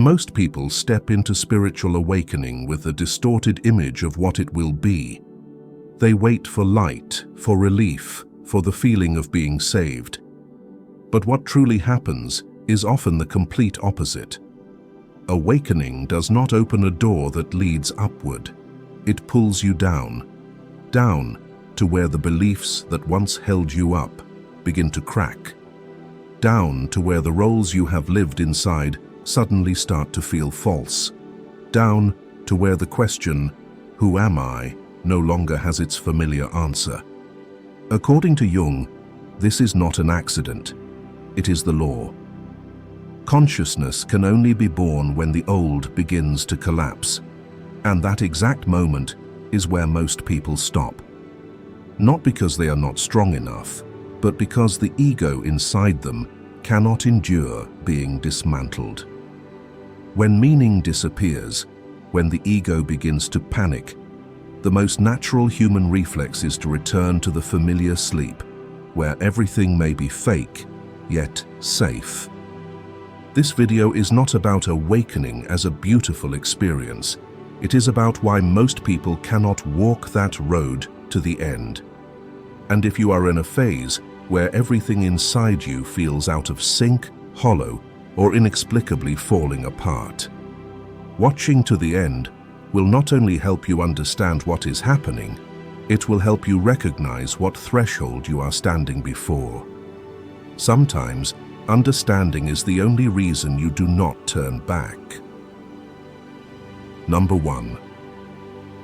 most people step into spiritual awakening with a distorted image of what it will be. They wait for light, for relief, for the feeling of being saved. But what truly happens is often the complete opposite. Awakening does not open a door that leads upward. It pulls you down to where the beliefs that once held you up begin to crack. Down to where the roles you have lived inside suddenly start to feel false. Down to where the question, "Who am I?" no longer has its familiar answer. According to Jung, this is not an accident. It is the law. Consciousness can only be born when the old begins to collapse. And that exact moment is where most people stop. Not because they are not strong enough, but because the ego inside them cannot endure being dismantled. When meaning disappears, when the ego begins to panic, the most natural human reflex is to return to the familiar sleep, where everything may be fake, yet safe. This video is not about awakening as a beautiful experience. It is about why most people cannot walk that road to the end. And if you are in a phase where everything inside you feels out of sync, hollow, or inexplicably falling apart, watching to the end will not only help you understand what is happening, it will help you recognize what threshold you are standing before. Sometimes, understanding is the only reason you do not turn back. Number 1.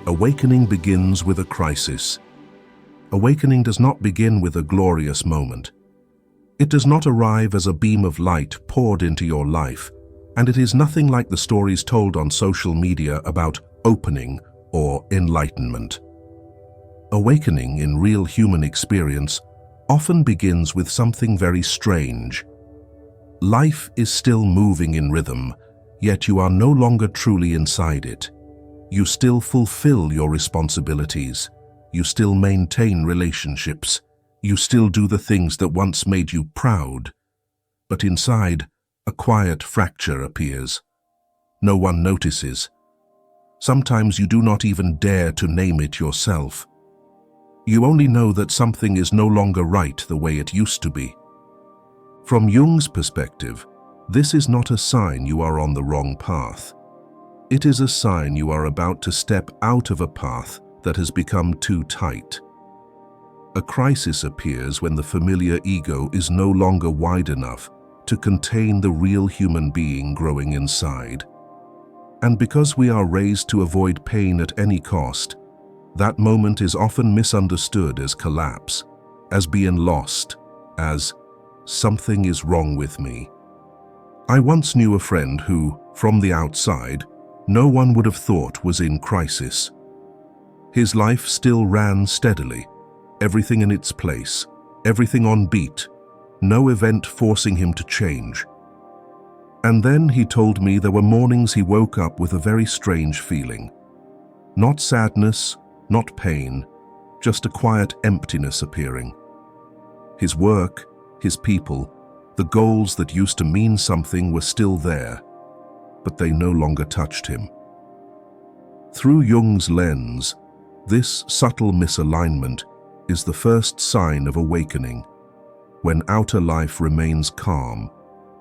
Awakening begins with a crisis. Awakening does not begin with a glorious moment. It does not arrive as a beam of light poured into your life, and it is nothing like the stories told on social media about opening or enlightenment. Awakening in real human experience often begins with something very strange. Life is still moving in rhythm, yet you are no longer truly inside it. You still fulfill your responsibilities. You still maintain relationships. You still do the things that once made you proud. But inside, a quiet fracture appears. No one notices. Sometimes you do not even dare to name it yourself. You only know that something is no longer right the way it used to be. From Jung's perspective, this is not a sign you are on the wrong path. It is a sign you are about to step out of a path that has become too tight. A crisis appears when the familiar ego is no longer wide enough to contain the real human being growing inside. And because we are raised to avoid pain at any cost, that moment is often misunderstood as collapse, as being lost, as something is wrong with me. I once knew a friend who, from the outside, no one would have thought was in crisis. His life still ran steadily, everything in its place, everything on beat, no event forcing him to change. And then he told me there were mornings he woke up with a very strange feeling. Not sadness, not pain, just a quiet emptiness appearing. His work, his people, the goals that used to mean something were still there, but they no longer touched him. Through Jung's lens, this subtle misalignment is the first sign of awakening, when outer life remains calm,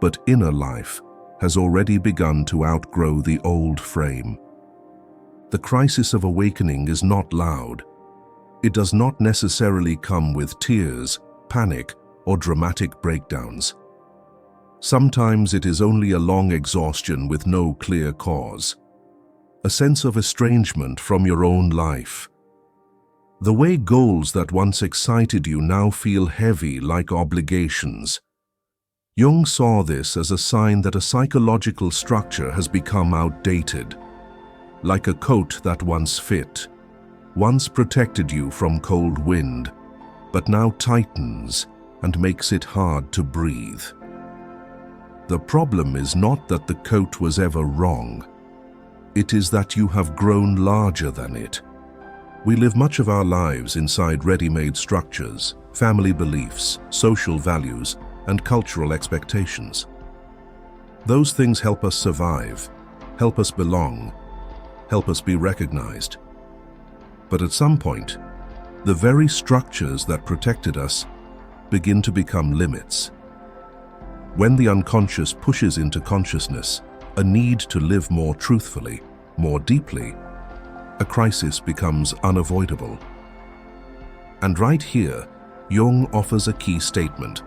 but inner life has already begun to outgrow the old frame. The crisis of awakening is not loud. It does not necessarily come with tears, panic, or dramatic breakdowns. Sometimes it is only a long exhaustion with no clear cause, a sense of estrangement from your own life. The way goals that once excited you now feel heavy like obligations. Jung saw this as a sign that a psychological structure has become outdated, like a coat that once fit, once protected you from cold wind, but now tightens and makes it hard to breathe. The problem is not that the coat was ever wrong. It is that you have grown larger than it. We live much of our lives inside ready-made structures, family beliefs, social values, and cultural expectations. Those things help us survive, help us belong, help us be recognized. But at some point, the very structures that protected us begin to become limits. When the unconscious pushes into consciousness a need to live more truthfully, more deeply, a crisis becomes unavoidable. And right here, Jung offers a key statement,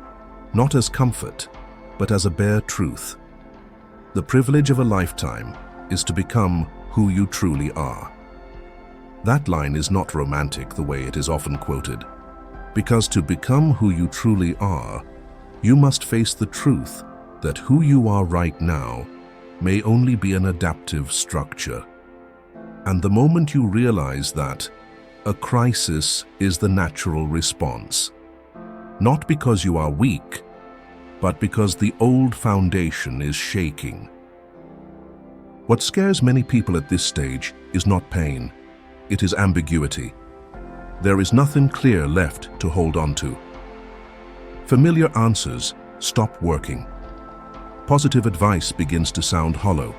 not as comfort, but as a bare truth. The privilege of a lifetime is to become who you truly are. That line is not romantic the way it is often quoted, because to become who you truly are, you must face the truth that who you are right now may only be an adaptive structure. And the moment you realize that, a crisis is the natural response. Not because you are weak, but because the old foundation is shaking. What scares many people at this stage is not pain, it is ambiguity. There is nothing clear left to hold on to. Familiar answers stop working. Positive advice begins to sound hollow.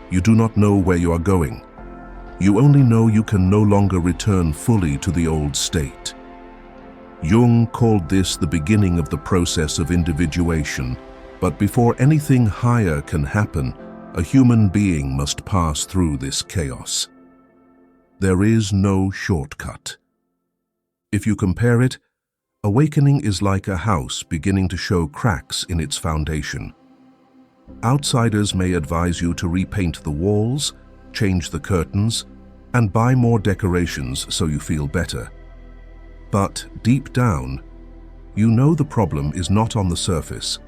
You do not know where you are going. You only know you can no longer return fully to the old state. Jung called this the beginning of the process of individuation, but before anything higher can happen, a human being must pass through this chaos. There is no shortcut. If you compare it, awakening is like a house beginning to show cracks in its foundation. Outsiders may advise you to repaint the walls, change the curtains, and buy more decorations so you feel better. But deep down, you know the problem is not on the surface.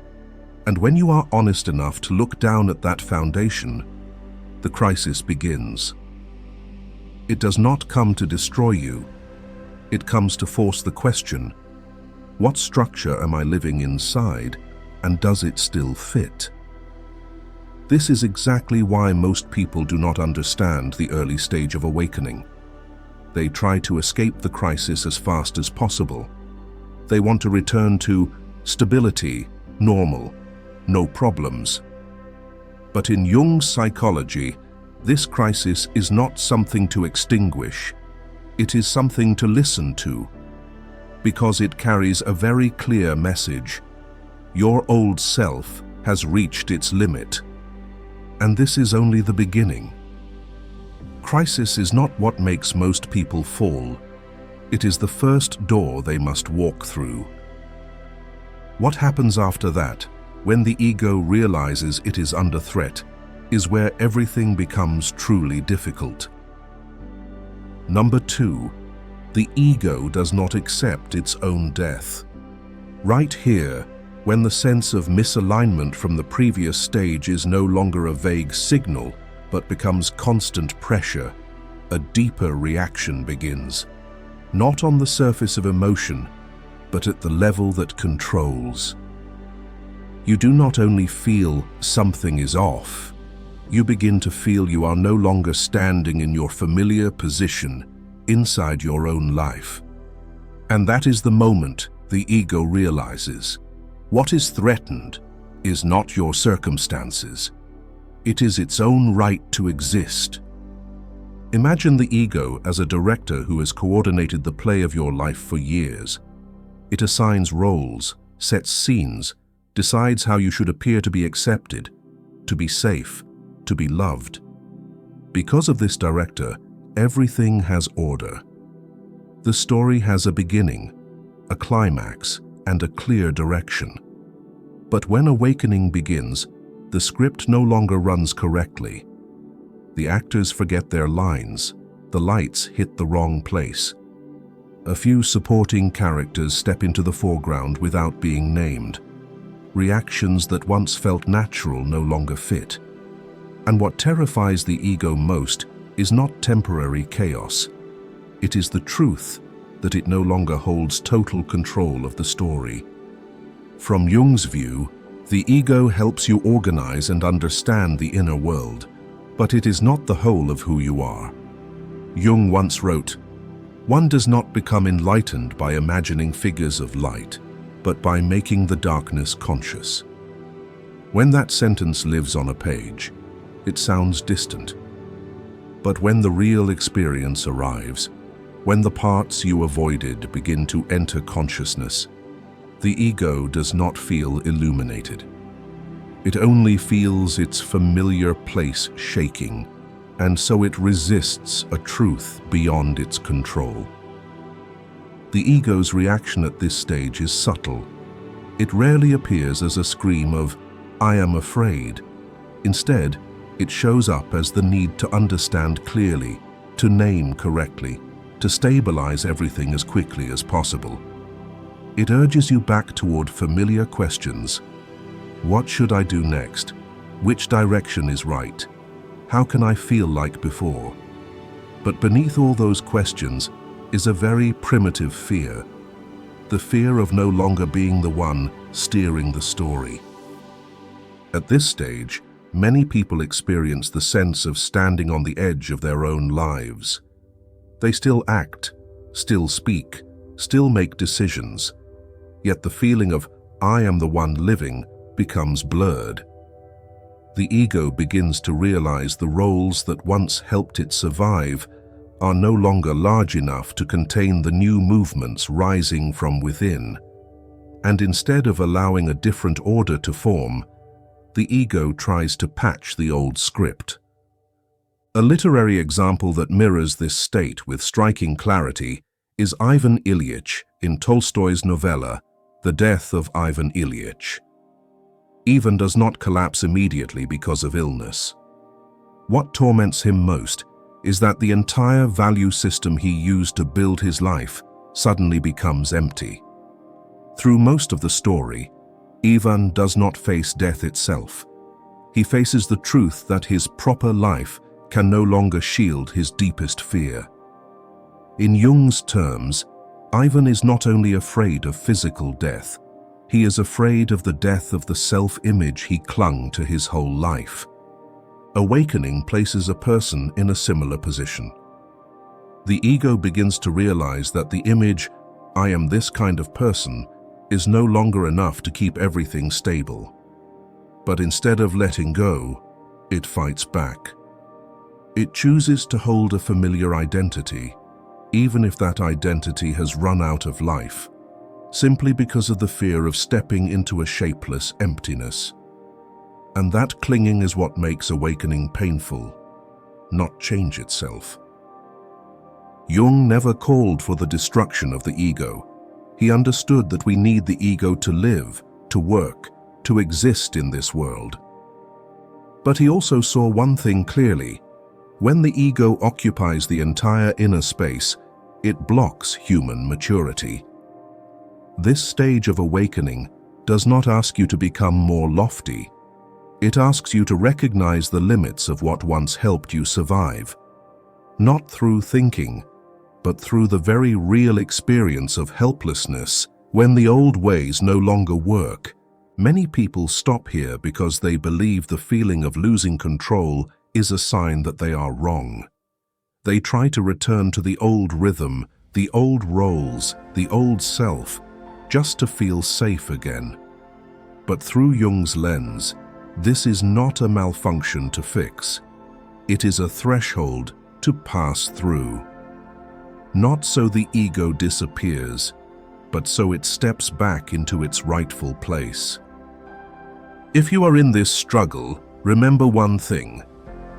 And when you are honest enough to look down at that foundation, the crisis begins. It does not come to destroy you. It comes to force the question, what structure am I living inside, and does it still fit? This is exactly why most people do not understand the early stage of awakening. They try to escape the crisis as fast as possible. They want to return to stability, normal, no problems. But in Jung's psychology, this crisis is not something to extinguish. It is something to listen to, because it carries a very clear message. Your old self has reached its limit. And this is only the beginning. Crisis is not what makes most people fall. It is the first door they must walk through. What happens after that, when the ego realizes it is under threat, is where everything becomes truly difficult. Number 2, the ego does not accept its own death. Right here, when the sense of misalignment from the previous stage is no longer a vague signal, but becomes constant pressure, a deeper reaction begins. Not on the surface of emotion, but at the level that controls. You do not only feel something is off, you begin to feel you are no longer standing in your familiar position inside your own life. And that is the moment the ego realizes what is threatened is not your circumstances. It is its own right to exist. Imagine the ego as a director who has coordinated the play of your life for years. It assigns roles, sets scenes, decides how you should appear to be accepted, to be safe, to be loved. Because of this director, everything has order. The story has a beginning, a climax, and a clear direction. But when awakening begins, the script no longer runs correctly. The actors forget their lines, the lights hit the wrong place. A few supporting characters step into the foreground without being named. Reactions that once felt natural no longer fit. And what terrifies the ego most is not temporary chaos. It is the truth that it no longer holds total control of the story. From Jung's view, the ego helps you organize and understand the inner world, but it is not the whole of who you are. Jung once wrote, "One does not become enlightened by imagining figures of light, but by making the darkness conscious." When that sentence lives on a page, it sounds distant. But when the real experience arrives, when the parts you avoided begin to enter consciousness, the ego does not feel illuminated. It only feels its familiar place shaking, and so it resists a truth beyond its control. The ego's reaction at this stage is subtle. It rarely appears as a scream of, "I am afraid." Instead, it shows up as the need to understand clearly, to name correctly, to stabilize everything as quickly as possible. It urges you back toward familiar questions. What should I do next? Which direction is right? How can I feel like before? But beneath all those questions is a very primitive fear. The fear of no longer being the one steering the story. At this stage, many people experience the sense of standing on the edge of their own lives. They still act, still speak, still make decisions, yet the feeling of "I am the one living" becomes blurred. The ego begins to realize the roles that once helped it survive are no longer large enough to contain the new movements rising from within. And instead of allowing a different order to form, the ego tries to patch the old script. A literary example that mirrors this state with striking clarity is Ivan Ilyich in Tolstoy's novella, The Death of Ivan Ilyich. Ivan does not collapse immediately because of illness. What torments him most is that the entire value system he used to build his life suddenly becomes empty. Through most of the story, Ivan does not face death itself. He faces the truth that his proper life can no longer shield his deepest fear. In Jung's terms, Ivan is not only afraid of physical death, he is afraid of the death of the self-image he clung to his whole life. Awakening places a person in a similar position. The ego begins to realize that the image, "I am this kind of person," is no longer enough to keep everything stable. But instead of letting go, it fights back. It chooses to hold a familiar identity, even if that identity has run out of life, simply because of the fear of stepping into a shapeless emptiness. And that clinging is what makes awakening painful, not change itself. Jung never called for the destruction of the ego. He understood that we need the ego to live, to work, to exist in this world. But he also saw one thing clearly. When the ego occupies the entire inner space, it blocks human maturity. This stage of awakening does not ask you to become more lofty. It asks you to recognize the limits of what once helped you survive. Not through thinking, but through the very real experience of helplessness. When the old ways no longer work, many people stop here because they believe the feeling of losing control is a sign that they are wrong. They try to return to the old rhythm, the old roles, the old self, just to feel safe again. But through Jung's lens, this is not a malfunction to fix. It is a threshold to pass through. Not so the ego disappears, but so it steps back into its rightful place. If you are in this struggle, remember one thing.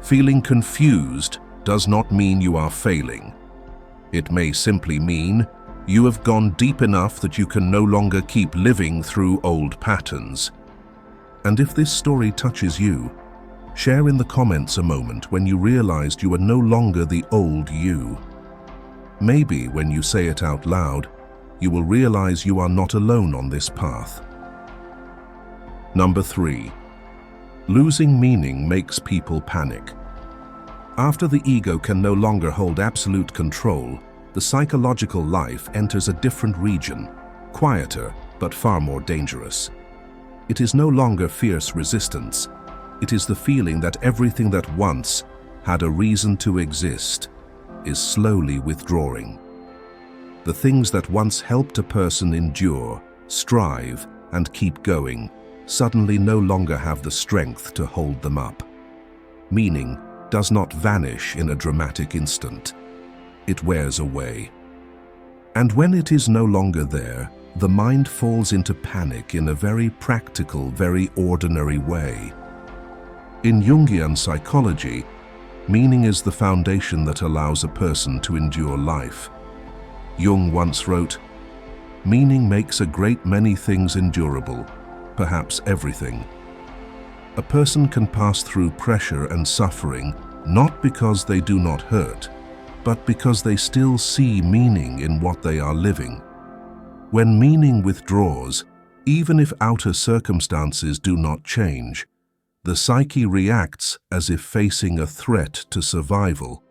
Feeling confused does not mean you are failing. It may simply mean you have gone deep enough that you can no longer keep living through old patterns. And if this story touches you, share in the comments a moment when you realized you are no longer the old you. Maybe when you say it out loud, you will realize you are not alone on this path. Number 3. Losing meaning makes people panic. After the ego can no longer hold absolute control, the psychological life enters a different region, quieter but far more dangerous. It is no longer fierce resistance. It is the feeling that everything that once had a reason to exist is slowly withdrawing. The things that once helped a person endure, strive, and keep going suddenly no longer have the strength to hold them up. Meaning does not vanish in a dramatic instant. It wears away. And when it is no longer there, the mind falls into panic in a very practical, very ordinary way. In Jungian psychology, meaning is the foundation that allows a person to endure life. Jung once wrote, "Meaning makes a great many things endurable, perhaps everything." A person can pass through pressure and suffering not because they do not hurt, but because they still see meaning in what they are living. When meaning withdraws, even if outer circumstances do not change, the psyche reacts as if facing a threat to survival.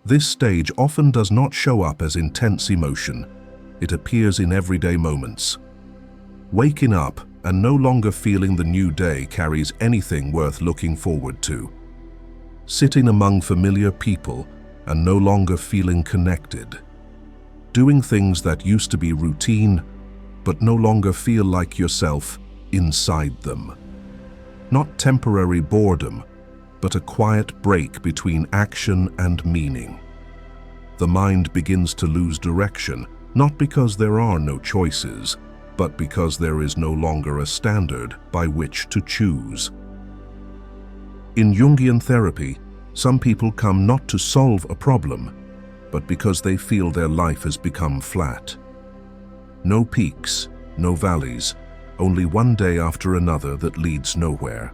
This stage often does not show up as intense emotion. It appears in everyday moments. Waking up and no longer feeling the new day carries anything worth looking forward to. Sitting among familiar people and no longer feeling connected. Doing things that used to be routine, but no longer feel like yourself inside them. Not temporary boredom, but a quiet break between action and meaning. The mind begins to lose direction, not because there are no choices, but because there is no longer a standard by which to choose. In Jungian therapy, some people come not to solve a problem, but because they feel their life has become flat. No peaks, no valleys, only one day after another that leads nowhere.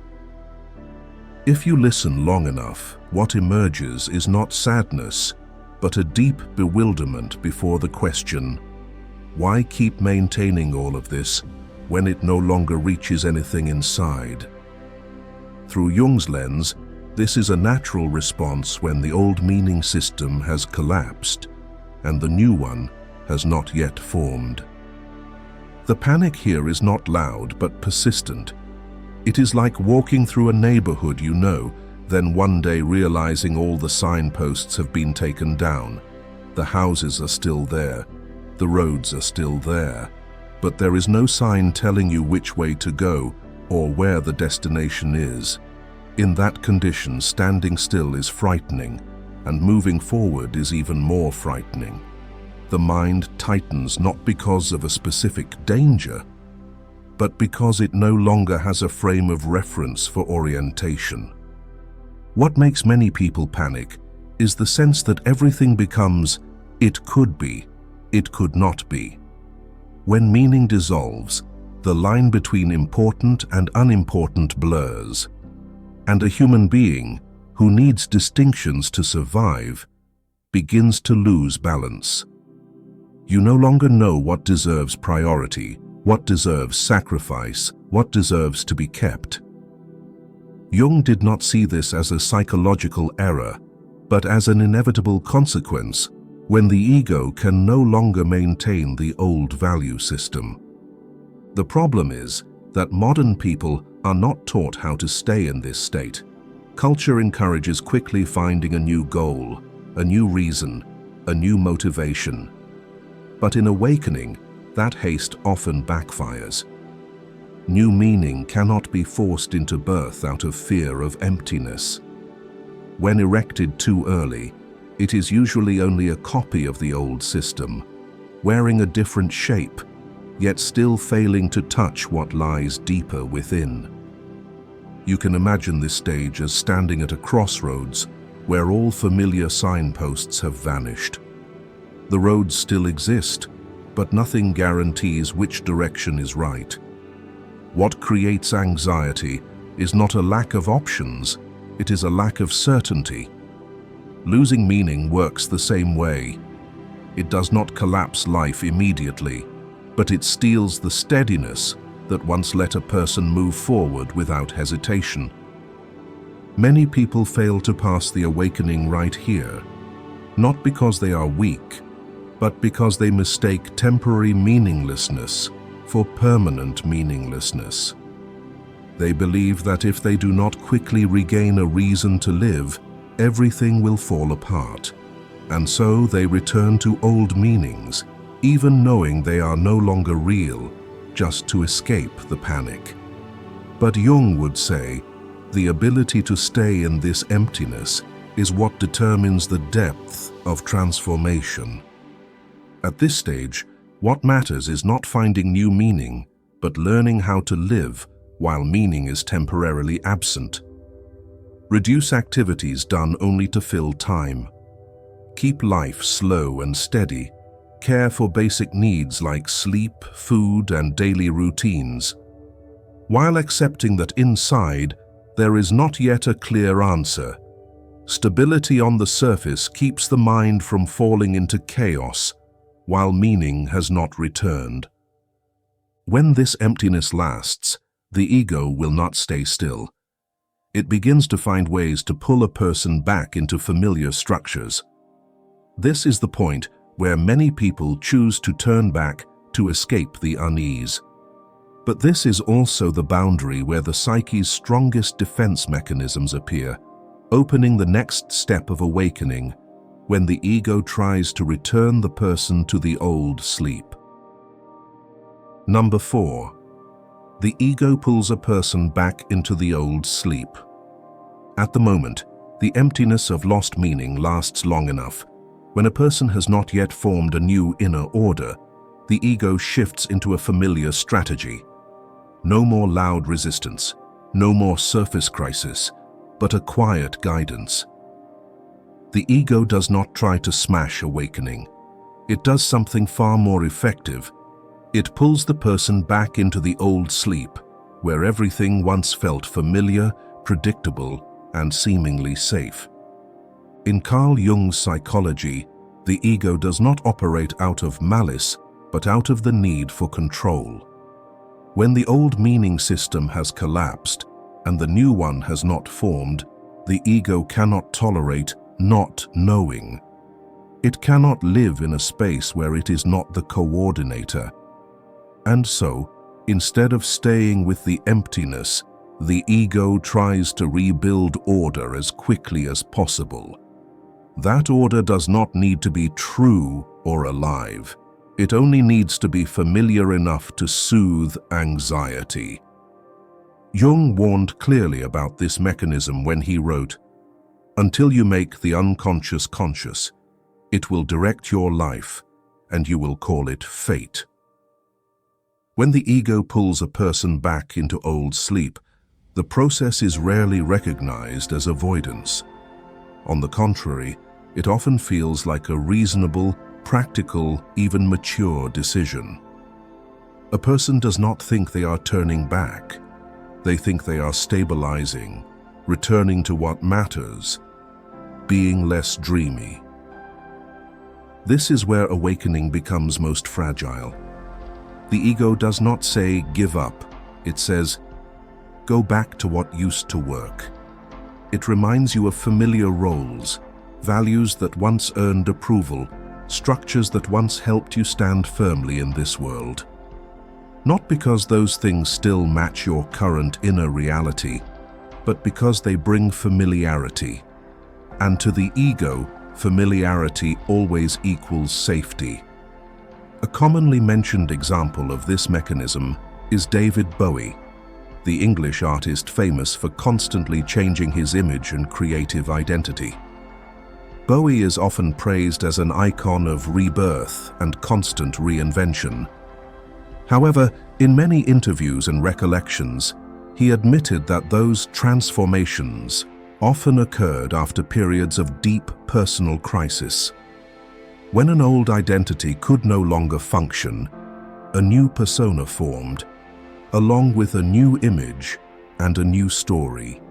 If you listen long enough, what emerges is not sadness, but a deep bewilderment before the question, why keep maintaining all of this when it no longer reaches anything inside? Through Jung's lens, this is a natural response when the old meaning system has collapsed and the new one has not yet formed. The panic here is not loud but persistent. It is like walking through a neighborhood you know, then one day realizing all the signposts have been taken down. The houses are still there, the roads are still there, but there is no sign telling you which way to go or where the destination is. In that condition, standing still is frightening, and moving forward is even more frightening. The mind tightens not because of a specific danger, but because it no longer has a frame of reference for orientation. What makes many people panic is the sense that everything becomes, it could be, it could not be. When meaning dissolves, the line between important and unimportant blurs, and a human being who needs distinctions to survive begins to lose balance. You no longer know what deserves priority, what deserves sacrifice, what deserves to be kept. Jung did not see this as a psychological error, but as an inevitable consequence when the ego can no longer maintain the old value system. The problem is that modern people are not taught how to stay in this state. Culture encourages quickly finding a new goal, a new reason, a new motivation. But in awakening, that haste often backfires. New meaning cannot be forced into birth out of fear of emptiness. When erected too early, it is usually only a copy of the old system, wearing a different shape, yet still failing to touch what lies deeper within. You can imagine this stage as standing at a crossroads where all familiar signposts have vanished. The roads still exist, but nothing guarantees which direction is right. What creates anxiety is not a lack of options, it is a lack of certainty. Losing meaning works the same way. It does not collapse life immediately, but it steals the steadiness that once let a person move forward without hesitation. Many people fail to pass the awakening right here, not because they are weak, but because they mistake temporary meaninglessness for permanent meaninglessness. They believe that if they do not quickly regain a reason to live, everything will fall apart, and so they return to old meanings, even knowing they are no longer real, just to escape the panic. But Jung would say, the ability to stay in this emptiness is what determines the depth of transformation. At this stage, what matters is not finding new meaning, but learning how to live while meaning is temporarily absent. Reduce activities done only to fill time. Keep life slow and steady. Care for basic needs like sleep, food, and daily routines. While accepting that inside, there is not yet a clear answer, stability on the surface keeps the mind from falling into chaos, while meaning has not returned. When this emptiness lasts, the ego will not stay still. It begins to find ways to pull a person back into familiar structures. This is the point where many people choose to turn back to escape the unease. But this is also the boundary where the psyche's strongest defense mechanisms appear, opening the next step of awakening, when the ego tries to return the person to the old sleep. Number 4. The ego pulls a person back into the old sleep. At the moment, the emptiness of lost meaning lasts long enough. When a person has not yet formed a new inner order, the ego shifts into a familiar strategy. No more loud resistance, no more surface crisis, but a quiet guidance. The ego does not try to smash awakening. It does something far more effective. It pulls the person back into the old sleep, where everything once felt familiar, predictable, and seemingly safe. In Carl Jung's psychology, the ego does not operate out of malice, but out of the need for control. When the old meaning system has collapsed and the new one has not formed, the ego cannot tolerate not knowing. It cannot live in a space where it is not the coordinator. And so, instead of staying with the emptiness, the ego tries to rebuild order as quickly as possible. That order does not need to be true or alive. It only needs to be familiar enough to soothe anxiety. Jung warned clearly about this mechanism when he wrote, "Until you make the unconscious conscious, it will direct your life, and you will call it fate." When the ego pulls a person back into old sleep, the process is rarely recognized as avoidance. On the contrary, it often feels like a reasonable, practical, even mature decision. A person does not think they are turning back. They think they are stabilizing, returning to what matters, being less dreamy. This is where awakening becomes most fragile. The ego does not say, "Give up." It says, "Go back to what used to work." It reminds you of familiar roles, values that once earned approval, structures that once helped you stand firmly in this world. Not because those things still match your current inner reality, but because they bring familiarity. And to the ego, familiarity always equals safety. A commonly mentioned example of this mechanism is David Bowie, the English artist famous for constantly changing his image and creative identity. Bowie is often praised as an icon of rebirth and constant reinvention. However, in many interviews and recollections, he admitted that those transformations often occurred after periods of deep personal crisis. When an old identity could no longer function, a new persona formed, along with a new image and a new story.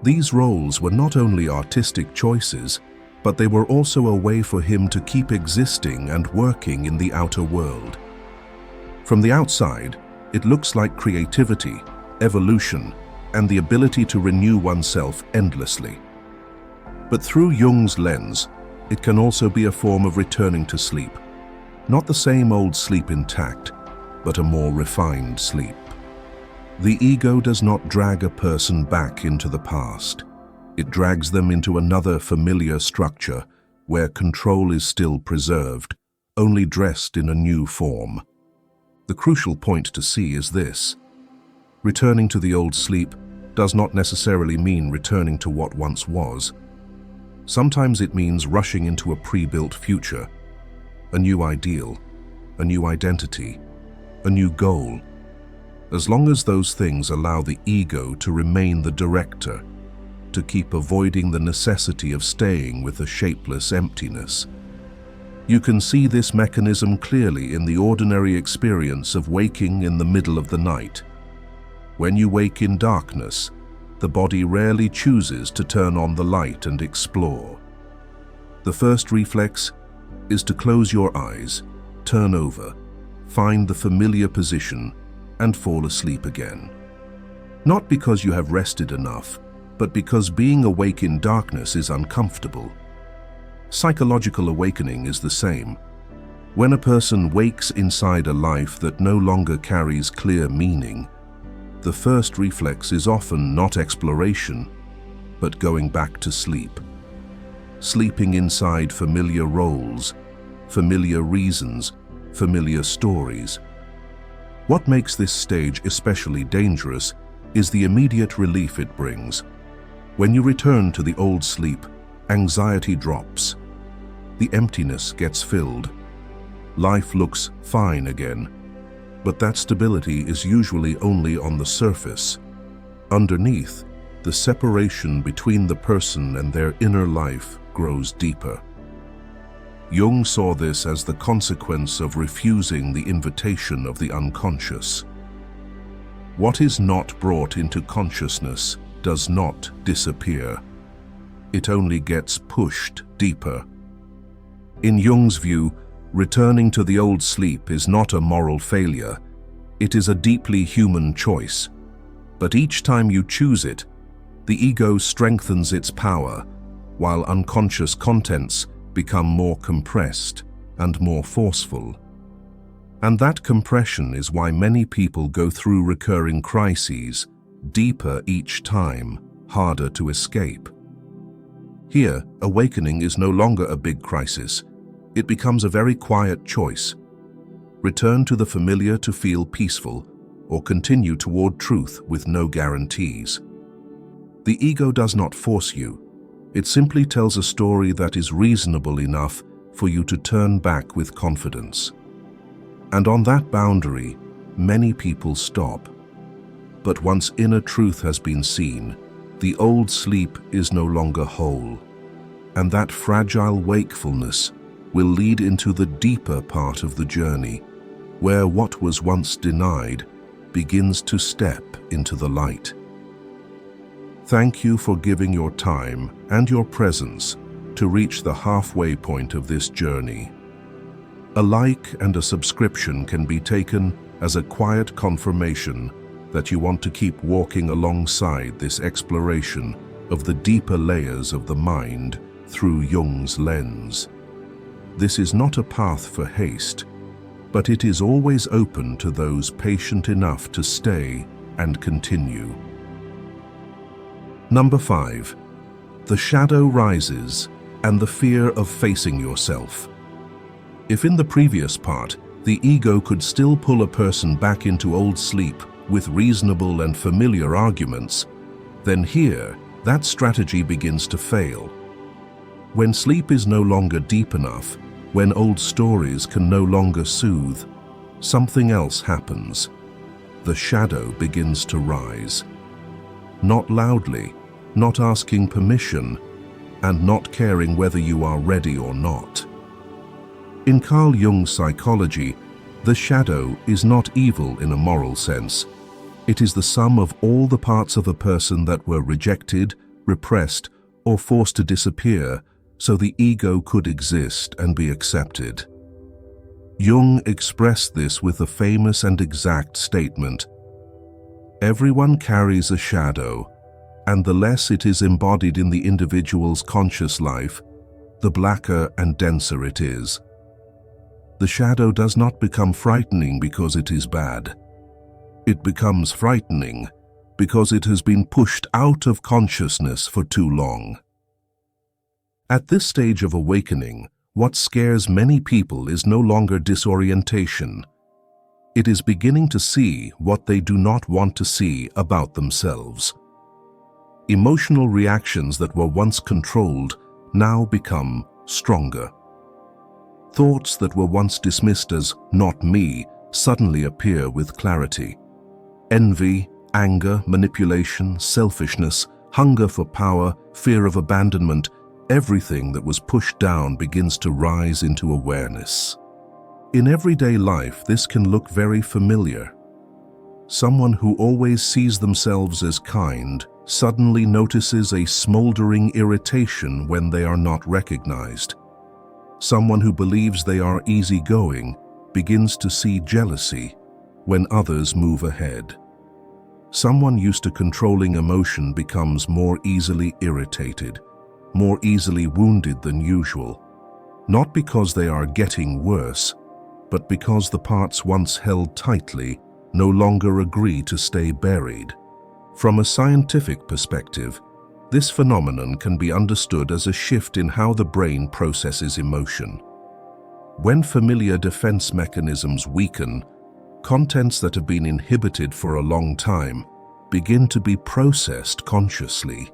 These roles were not only artistic choices, but they were also a way for him to keep existing and working in the outer world. From the outside, it looks like creativity, evolution, and the ability to renew oneself endlessly. But through Jung's lens, it can also be a form of returning to sleep. Not the same old sleep intact, but a more refined sleep. The ego does not drag a person back into the past. It drags them into another familiar structure where control is still preserved, only dressed in a new form. The crucial point to see is this: Returning to the old sleep does not necessarily mean returning to what once was. Sometimes it means rushing into a pre-built future, a new ideal, a new identity, a new goal. As long as those things allow the ego to remain the director, to keep avoiding the necessity of staying with a shapeless emptiness. You can see this mechanism clearly in the ordinary experience of waking in the middle of the night. When you wake in darkness, the body rarely chooses to turn on the light and explore. The first reflex is to close your eyes, turn over, find the familiar position, and fall asleep again. Not because you have rested enough, but because being awake in darkness is uncomfortable. Psychological awakening is the same. When a person wakes inside a life that no longer carries clear meaning, the first reflex is often not exploration, but going back to sleep. Sleeping inside familiar roles, familiar reasons, familiar stories. What makes this stage especially dangerous is the immediate relief it brings. When you return to the old sleep, anxiety drops. The emptiness gets filled. Life looks fine again, but that stability is usually only on the surface. Underneath, the separation between the person and their inner life grows deeper. Jung saw this as the consequence of refusing the invitation of the unconscious. What is not brought into consciousness does not disappear. It only gets pushed deeper. In Jung's view, returning to the old sleep is not a moral failure. It is a deeply human choice. But each time you choose it, the ego strengthens its power, while unconscious contents become more compressed and more forceful. And that compression is why many people go through recurring crises, deeper each time, harder to escape. Here, awakening is no longer a big crisis. It becomes a very quiet choice. Return to the familiar to feel peaceful, or continue toward truth with no guarantees. The ego does not force you. It simply tells a story that is reasonable enough for you to turn back with confidence. And on that boundary, many people stop. But once inner truth has been seen, the old sleep is no longer whole, and that fragile wakefulness will lead into the deeper part of the journey, where what was once denied begins to step into the light. Thank you for giving your time and your presence to reach the halfway point of this journey. A like and a subscription can be taken as a quiet confirmation that you want to keep walking alongside this exploration of the deeper layers of the mind through Jung's lens. This is not a path for haste, but it is always open to those patient enough to stay and continue. Number 5. The shadow rises and the fear of facing yourself. If in the previous part, the ego could still pull a person back into old sleep with reasonable and familiar arguments, then here, that strategy begins to fail. When sleep is no longer deep enough, when old stories can no longer soothe, something else happens. The shadow begins to rise. Not loudly, not asking permission, and not caring whether you are ready or not. In Carl Jung's psychology, the shadow is not evil in a moral sense. It is the sum of all the parts of a person that were rejected, repressed, or forced to disappear so the ego could exist and be accepted. Jung expressed this with a famous and exact statement: "Everyone carries a shadow, and the less it is embodied in the individual's conscious life, the blacker and denser it is." The shadow does not become frightening because it is bad. It becomes frightening because it has been pushed out of consciousness for too long. At this stage of awakening, what scares many people is no longer disorientation. It is beginning to see what they do not want to see about themselves. Emotional reactions that were once controlled now become stronger. Thoughts that were once dismissed as "not me" suddenly appear with clarity. Envy, anger, manipulation, selfishness, hunger for power, fear of abandonment, everything that was pushed down begins to rise into awareness. In everyday life, this can look very familiar. Someone who always sees themselves as kind suddenly notices a smoldering irritation when they are not recognized. Someone who believes they are easygoing begins to see jealousy when others move ahead. Someone used to controlling emotion becomes more easily irritated, more easily wounded than usual, not because they are getting worse, but because the parts once held tightly no longer agree to stay buried. From a scientific perspective, this phenomenon can be understood as a shift in how the brain processes emotion. When familiar defense mechanisms weaken, contents that have been inhibited for a long time begin to be processed consciously.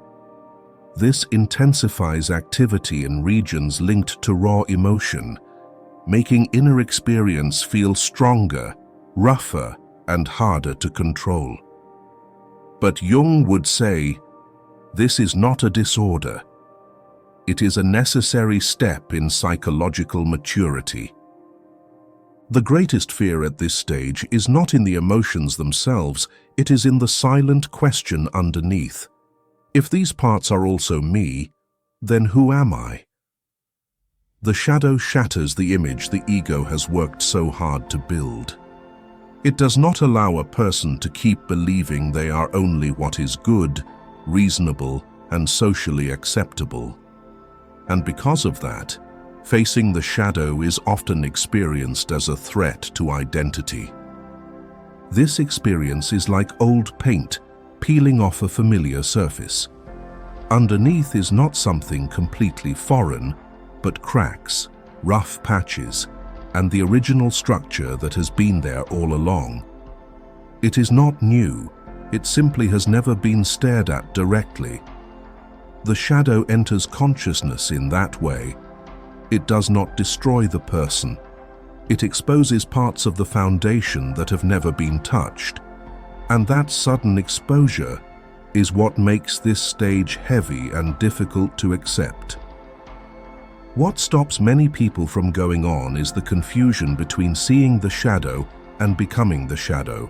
This intensifies activity in regions linked to raw emotion, making inner experience feel stronger, rougher, and harder to control. But Jung would say, this is not a disorder. It is a necessary step in psychological maturity. The greatest fear at this stage is not in the emotions themselves, it is in the silent question underneath. If these parts are also me, then who am I? The shadow shatters the image the ego has worked so hard to build. It does not allow a person to keep believing they are only what is good, reasonable, and socially acceptable. And because of that, facing the shadow is often experienced as a threat to identity. This experience is like old paint peeling off a familiar surface. Underneath is not something completely foreign, but cracks, rough patches, and the original structure that has been there all along. It is not new, it simply has never been stared at directly. The shadow enters consciousness in that way. It does not destroy the person. It exposes parts of the foundation that have never been touched. And that sudden exposure is what makes this stage heavy and difficult to accept. What stops many people from going on is the confusion between seeing the shadow and becoming the shadow.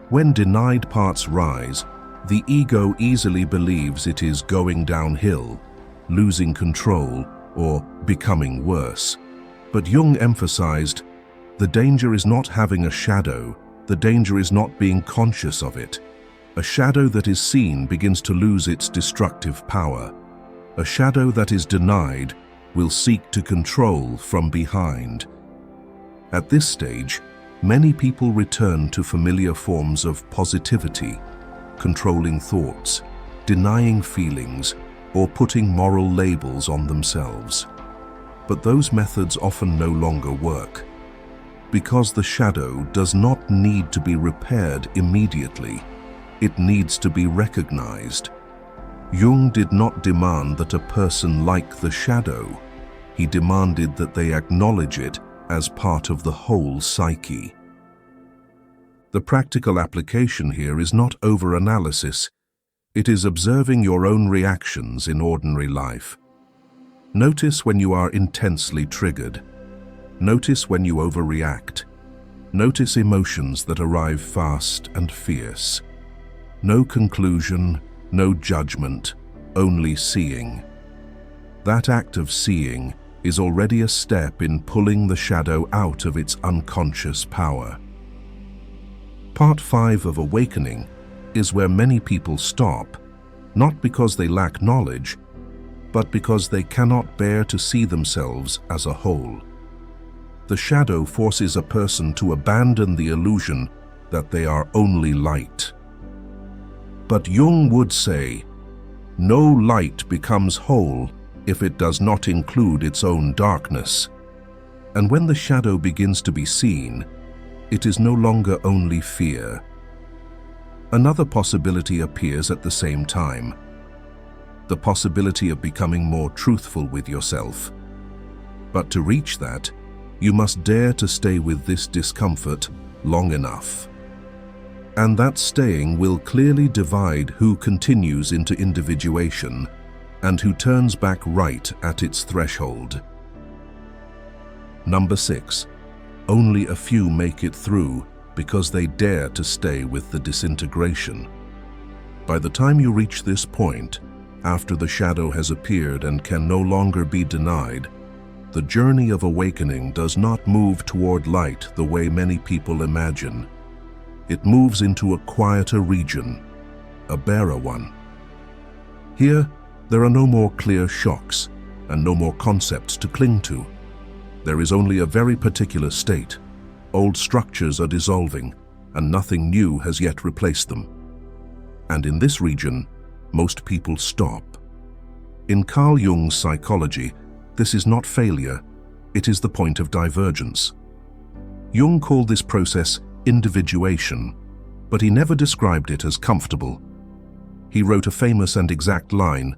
When denied parts rise, the ego easily believes it is going downhill, losing control, or becoming worse. But Jung emphasized, the danger is not having a shadow, the danger is not being conscious of it. A shadow that is seen begins to lose its destructive power. A shadow that is denied will seek to control from behind. At this stage, many people return to familiar forms of positivity, controlling thoughts, denying feelings, or putting moral labels on themselves. But those methods often no longer work, because the shadow does not need to be repaired immediately. It needs to be recognized. Jung did not demand that a person like the shadow. He demanded that they acknowledge it as part of the whole psyche. The practical application here is not over-analysis. It is observing your own reactions in ordinary life. Notice when you are intensely triggered. Notice when you overreact. Notice emotions that arrive fast and fierce. No conclusion, no judgment, only seeing. That act of seeing is already a step in pulling the shadow out of its unconscious power. Part 5 of Awakening is where many people stop, not because they lack knowledge, but because they cannot bear to see themselves as a whole. The shadow forces a person to abandon the illusion that they are only light. But Jung would say, no light becomes whole if it does not include its own darkness. And when the shadow begins to be seen, it is no longer only fear. Another possibility appears at the same time. The possibility of becoming more truthful with yourself. But to reach that, you must dare to stay with this discomfort long enough. And that staying will clearly divide who continues into individuation and who turns back right at its threshold. Number 6. Only a few make it through because they dare to stay with the disintegration. By the time you reach this point, after the shadow has appeared and can no longer be denied, the journey of awakening does not move toward light the way many people imagine. It moves into a quieter region, a barer one. Here, there are no more clear shocks and no more concepts to cling to. There is only a very particular state. Old structures are dissolving, and nothing new has yet replaced them. And in this region, most people stop. In Carl Jung's psychology, this is not failure, it is the point of divergence. Jung called this process individuation, but he never described it as comfortable. He wrote a famous and exact line,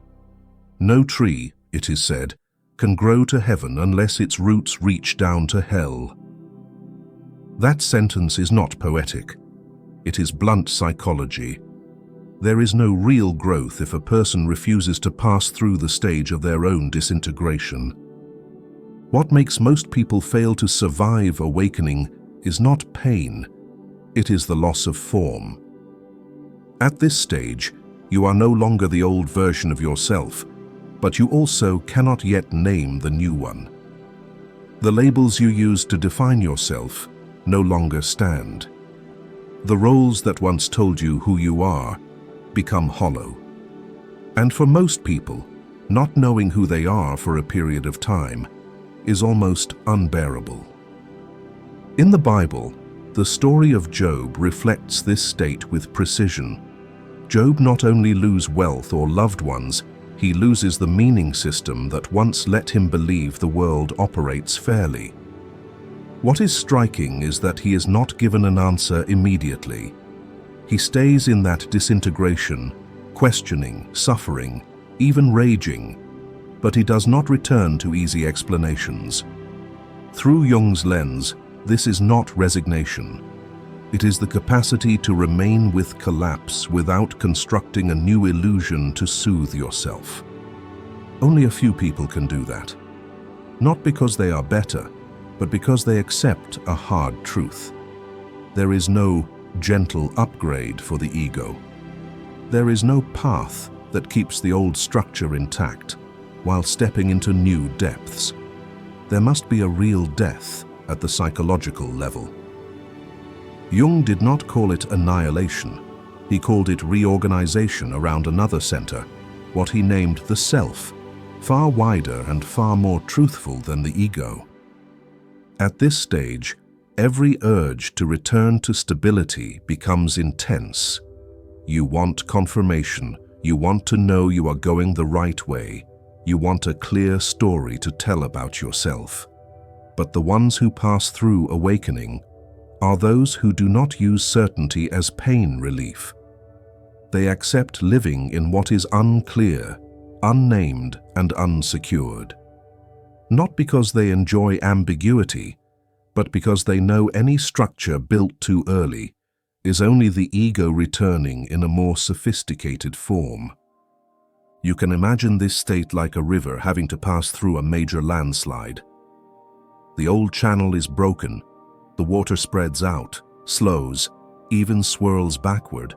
"No tree, it is said, can grow to heaven unless its roots reach down to hell." That sentence is not poetic. It is blunt psychology. There is no real growth if a person refuses to pass through the stage of their own disintegration. What makes most people fail to survive awakening is not pain, it is the loss of form. At this stage, you are no longer the old version of yourself, but you also cannot yet name the new one. The labels you used to define yourself no longer stand. The roles that once told you who you are become hollow. And for most people, not knowing who they are for a period of time is almost unbearable. In the Bible, the story of Job reflects this state with precision. Job not only loses wealth or loved ones, he loses the meaning system that once let him believe the world operates fairly. What is striking is that he is not given an answer immediately. He stays in that disintegration, questioning, suffering, even raging, but he does not return to easy explanations. Through Jung's lens, this is not resignation. It is the capacity to remain with collapse without constructing a new illusion to soothe yourself. Only a few people can do that. Not because they are better, but because they accept a hard truth. There is no gentle upgrade for the ego. There is no path that keeps the old structure intact while stepping into new depths. There must be a real death at the psychological level. Jung did not call it annihilation. He called it reorganization around another center, what he named the self, far wider and far more truthful than the ego. At this stage, every urge to return to stability becomes intense. You want confirmation. You want to know you are going the right way. You want a clear story to tell about yourself. But the ones who pass through awakening are those who do not use certainty as pain relief. They accept living in what is unclear, unnamed, and unsecured. Not because they enjoy ambiguity, but because they know any structure built too early is only the ego returning in a more sophisticated form. You can imagine this state like a river having to pass through a major landslide. The old channel is broken, the water spreads out, slows, even swirls backward.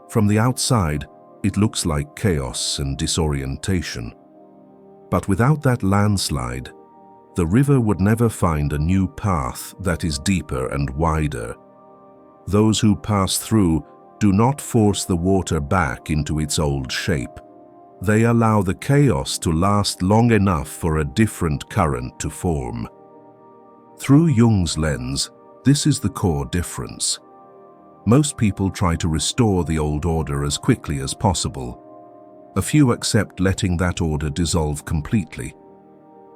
From the outside, it looks like chaos and disorientation. But without that landslide, the river would never find a new path that is deeper and wider. Those who pass through do not force the water back into its old shape. They allow the chaos to last long enough for a different current to form. Through Jung's lens, this is the core difference. Most people try to restore the old order as quickly as possible. A few accept letting that order dissolve completely,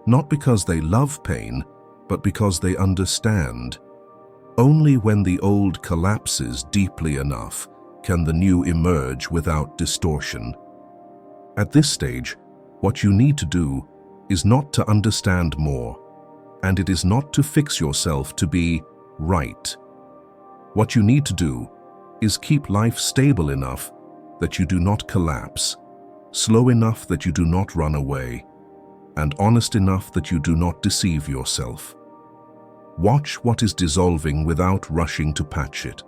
not because they love pain, but because they understand. Only when the old collapses deeply enough can the new emerge without distortion. At this stage, what you need to do is not to understand more, and it is not to fix yourself to be right. What you need to do is keep life stable enough that you do not collapse, slow enough that you do not run away, and honest enough that you do not deceive yourself. Watch what is dissolving without rushing to patch it.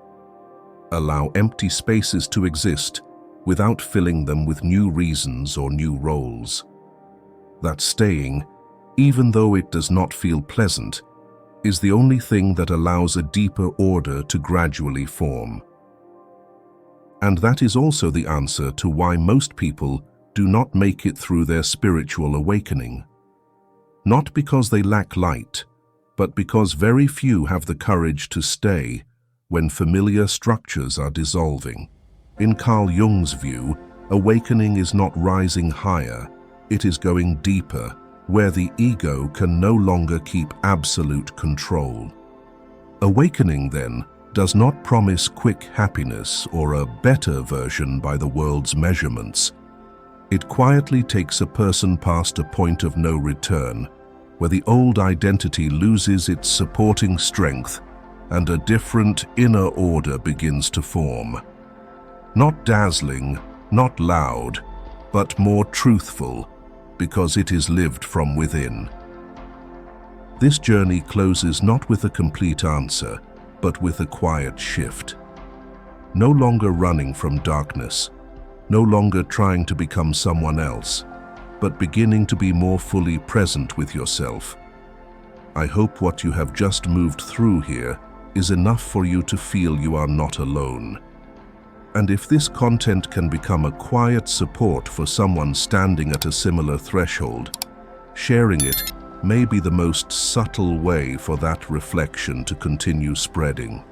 Allow empty spaces to exist without filling them with new reasons or new roles. That staying, even though it does not feel pleasant, is the only thing that allows a deeper order to gradually form. And that is also the answer to why most people do not make it through their spiritual awakening. Not because they lack light, but because very few have the courage to stay when familiar structures are dissolving. In Carl Jung's view, awakening is not rising higher, it is going deeper, where the ego can no longer keep absolute control. Awakening, then, does not promise quick happiness or a better version by the world's measurements. It quietly takes a person past a point of no return, where the old identity loses its supporting strength and a different inner order begins to form. Not dazzling, not loud, but more truthful, because it is lived from within. This journey closes not with a complete answer, but with a quiet shift. No longer running from darkness, no longer trying to become someone else, but beginning to be more fully present with yourself. I hope what you have just moved through here is enough for you to feel you are not alone. And if this content can become a quiet support for someone standing at a similar threshold, sharing it may be the most subtle way for that reflection to continue spreading.